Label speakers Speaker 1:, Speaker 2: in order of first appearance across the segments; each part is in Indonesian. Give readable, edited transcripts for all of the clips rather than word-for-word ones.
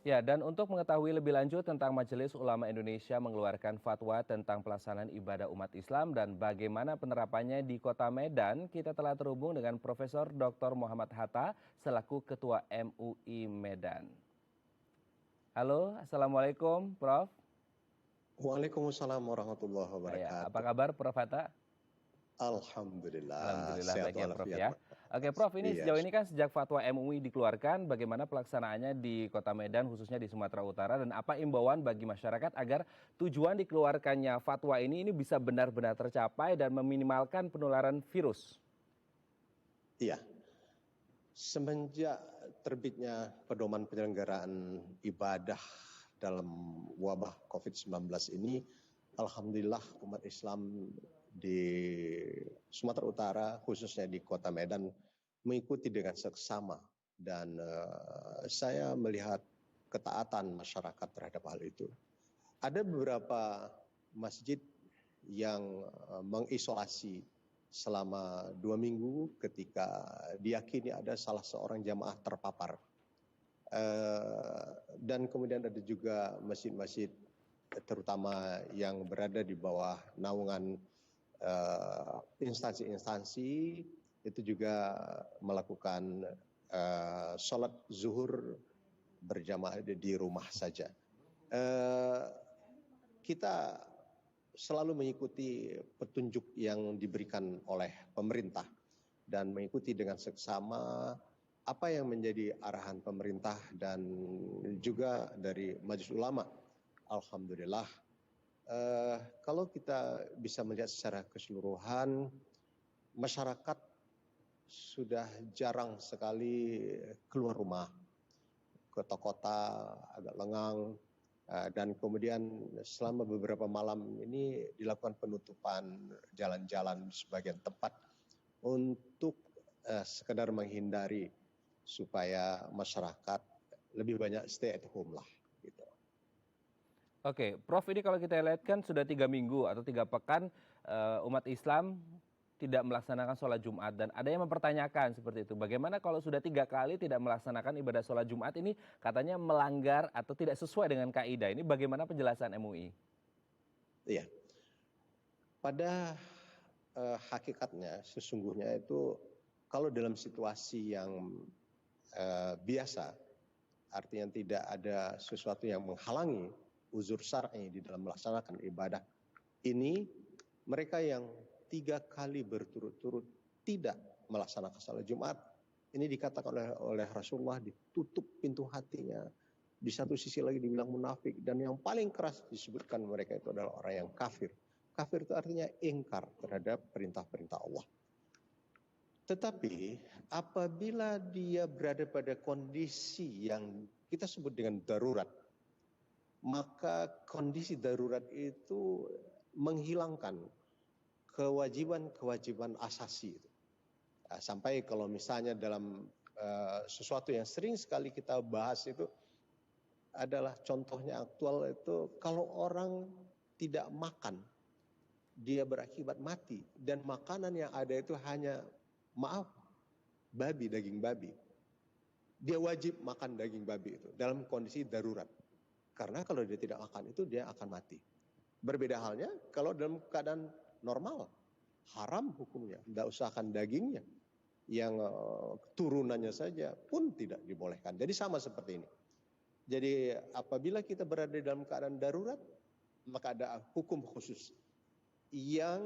Speaker 1: Ya, dan untuk mengetahui lebih lanjut tentang Majelis Ulama Indonesia mengeluarkan fatwa tentang pelaksanaan ibadah umat Islam dan bagaimana penerapannya di Kota Medan, kita telah terhubung dengan Profesor Dr. Muhammad Hatta selaku Ketua MUI Medan. Halo, Assalamualaikum, Prof.
Speaker 2: Waalaikumsalam warahmatullahi
Speaker 1: Ya, apa
Speaker 2: wabarakatuh.
Speaker 1: kabar, Prof. Hatta?
Speaker 2: Alhamdulillah,
Speaker 1: Alhamdulillah
Speaker 2: sehat
Speaker 1: baik ya Prof
Speaker 2: walafiat,
Speaker 1: ya. Oke
Speaker 2: Mas.
Speaker 1: Prof, ini
Speaker 2: Iya,
Speaker 1: sejauh ini kan sejak fatwa MUI dikeluarkan, bagaimana pelaksanaannya di Kota Medan khususnya di Sumatera Utara dan apa imbauan bagi masyarakat agar tujuan dikeluarkannya fatwa ini bisa benar-benar tercapai dan meminimalkan penularan virus?
Speaker 2: iya. Semenjak terbitnya pedoman penyelenggaraan ibadah dalam wabah COVID-19 ini, alhamdulillah umat Islam di Sumatera Utara, khususnya di Kota Medan, mengikuti dengan seksama. Dan saya melihat ketaatan masyarakat terhadap hal itu. Ada beberapa masjid yang mengisolasi selama 2 minggu ketika diyakini ada salah seorang jamaah terpapar. Dan kemudian ada juga masjid-masjid terutama yang berada di bawah naungan instansi-instansi itu juga melakukan sholat zuhur berjamaah di rumah saja. Kita selalu mengikuti petunjuk yang diberikan oleh pemerintah dan mengikuti dengan seksama apa yang menjadi arahan pemerintah dan juga dari Majelis Ulama. Alhamdulillah, kalau kita bisa melihat secara keseluruhan, masyarakat sudah jarang sekali keluar rumah ke kota agak lengang. Dan kemudian selama beberapa malam ini dilakukan penutupan jalan-jalan di sebagian tempat untuk sekedar menghindari supaya masyarakat lebih banyak stay at home lah gitu.
Speaker 1: Oke, Prof, ini kalau kita lihat kan sudah 3 minggu atau 3 pekan umat Islam tidak melaksanakan sholat Jumat dan ada yang mempertanyakan seperti itu. Bagaimana kalau sudah 3 kali tidak melaksanakan ibadah sholat Jumat ini katanya melanggar atau tidak sesuai dengan kaidah. Ini bagaimana penjelasan MUI?
Speaker 2: Iya, pada hakikatnya sesungguhnya itu kalau dalam situasi yang biasa, artinya tidak ada sesuatu yang menghalangi uzur syar'i di dalam melaksanakan ibadah ini, mereka yang 3 kali berturut-turut tidak melaksanakan salat Jumat, ini dikatakan oleh Rasulullah ditutup pintu hatinya. Di satu sisi lagi dibilang munafik, dan yang paling keras disebutkan mereka itu adalah orang yang kafir. Kafir itu artinya ingkar terhadap perintah-perintah Allah. Tetapi apabila dia berada pada kondisi yang kita sebut dengan darurat, maka kondisi darurat itu menghilangkan kewajiban-kewajiban asasi itu. Sampai kalau misalnya dalam sesuatu yang sering sekali kita bahas itu adalah contohnya aktual itu kalau orang tidak makan, dia berakibat mati dan makanan yang ada itu hanya babi, daging babi. Dia wajib makan daging babi itu dalam kondisi darurat. Karena kalau dia tidak makan itu dia akan mati. Berbeda halnya kalau dalam keadaan normal, haram hukumnya, tidak usahkan dagingnya. Yang turunannya saja pun tidak dibolehkan. Jadi sama seperti ini. Jadi apabila kita berada dalam keadaan darurat, maka ada hukum khusus yang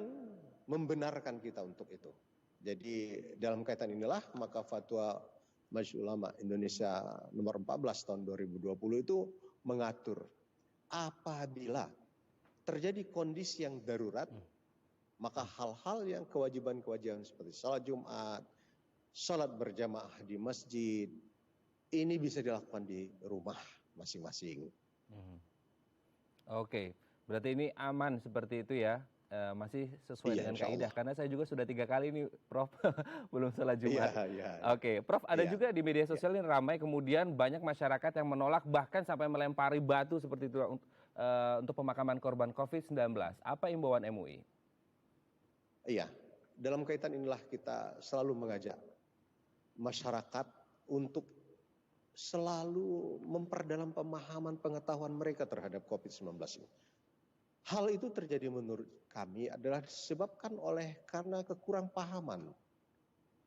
Speaker 2: membenarkan kita untuk itu. Jadi dalam kaitan inilah maka fatwa Majelis Ulama Indonesia nomor 14 tahun 2020 itu mengatur apabila terjadi kondisi yang darurat, maka hal-hal yang kewajiban-kewajiban seperti salat Jumat, salat berjamaah di masjid, ini bisa dilakukan di rumah masing-masing.
Speaker 1: Oke, berarti ini aman seperti itu ya, masih sesuai
Speaker 2: Iya,
Speaker 1: dengan
Speaker 2: insya
Speaker 1: kaidah.
Speaker 2: Allah.
Speaker 1: Karena saya juga sudah 3 kali nih, Prof, belum sholat
Speaker 2: Iya,
Speaker 1: Jumat.
Speaker 2: iya,
Speaker 1: Oke, Prof, ada
Speaker 2: iya.
Speaker 1: juga di media
Speaker 2: Iya.
Speaker 1: sosial ini ramai kemudian banyak masyarakat yang menolak bahkan sampai melempari batu seperti itu untuk pemakaman korban COVID-19. Apa imbauan MUI?
Speaker 2: Iya, dalam kaitan inilah kita selalu mengajak masyarakat untuk selalu memperdalam pemahaman pengetahuan mereka terhadap COVID-19 ini. Hal itu terjadi menurut kami adalah disebabkan karena kekurang pahaman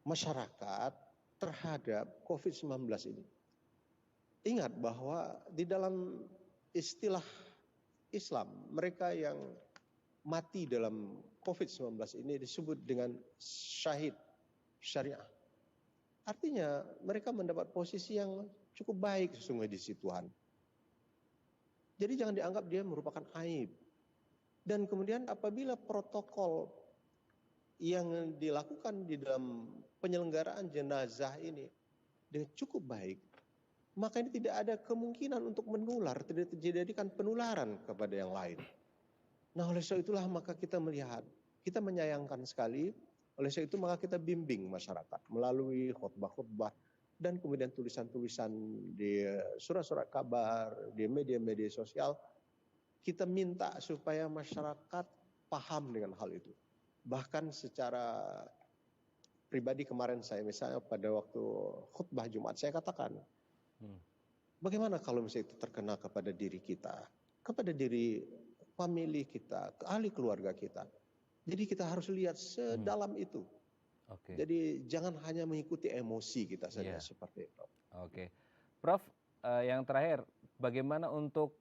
Speaker 2: masyarakat terhadap COVID-19 ini. Ingat bahwa di dalam istilah Islam, mereka yang mati dalam COVID-19 ini disebut dengan syahid syariah. Artinya mereka mendapat posisi yang cukup baik sesungguhnya di sisi Tuhan. Jadi jangan dianggap dia merupakan aib. Dan kemudian apabila protokol yang dilakukan di dalam penyelenggaraan jenazah ini dengan cukup baik, maka ini tidak ada kemungkinan untuk menular, tidak terjadikan penularan kepada yang lain. Nah, oleh sebab itulah maka kita melihat, kita menyayangkan sekali, oleh sebab itu maka kita bimbing masyarakat melalui khutbah-khutbah dan kemudian tulisan-tulisan di surat-surat kabar, di media-media sosial, kita minta supaya masyarakat paham dengan hal itu. Bahkan secara pribadi kemarin saya misalnya pada waktu khutbah Jumat saya katakan, bagaimana kalau misalnya itu terkena kepada diri kita, kepada diri famili kita, ahli keluarga kita. Jadi kita harus lihat sedalam itu.
Speaker 1: Oke.
Speaker 2: Jadi jangan hanya mengikuti emosi kita saja seperti itu.
Speaker 1: Oke. Prof, yang terakhir, bagaimana untuk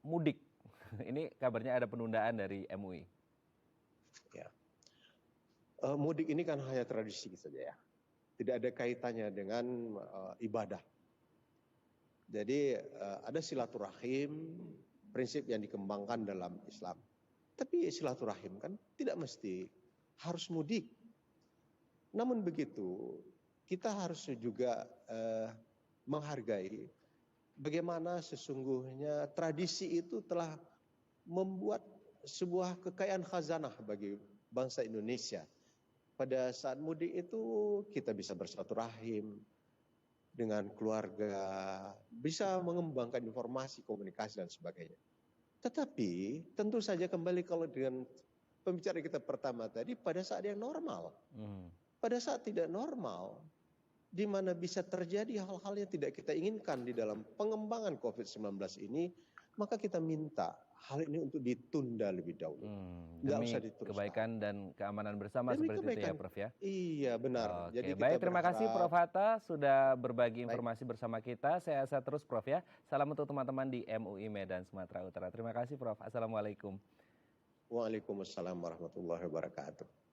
Speaker 1: mudik? Ini kabarnya ada penundaan dari MUI.
Speaker 2: Ya. Mudik ini kan hanya tradisi saja ya. Tidak ada kaitannya dengan ibadah. Jadi ada silaturahim, prinsip yang dikembangkan dalam Islam. Tapi silaturahim kan tidak mesti harus mudik. Namun begitu, kita harus juga menghargai bagaimana sesungguhnya tradisi itu telah membuat sebuah kekayaan khazanah bagi bangsa Indonesia. Pada saat mudik itu kita bisa bersilaturahim dengan keluarga, bisa mengembangkan informasi, komunikasi dan sebagainya. Tetapi tentu saja kembali kalau dengan pembicaraan kita pertama tadi pada saat yang normal. Pada saat tidak normal, di mana bisa terjadi hal-hal yang tidak kita inginkan di dalam pengembangan COVID-19 ini, maka kita minta hal ini untuk ditunda lebih dahulu.
Speaker 1: Demi kebaikan dan keamanan bersama demi seperti kebaikan. Itu ya Prof ya?
Speaker 2: Iya benar.
Speaker 1: Oke, jadi baik, terima kasih Prof Hatta sudah berbagi informasi bersama kita. Saya sehat terus Prof ya. Salam untuk teman-teman di MUI Medan Sumatera Utara. Terima kasih Prof. Assalamualaikum.
Speaker 2: Waalaikumsalam warahmatullahi wabarakatuh.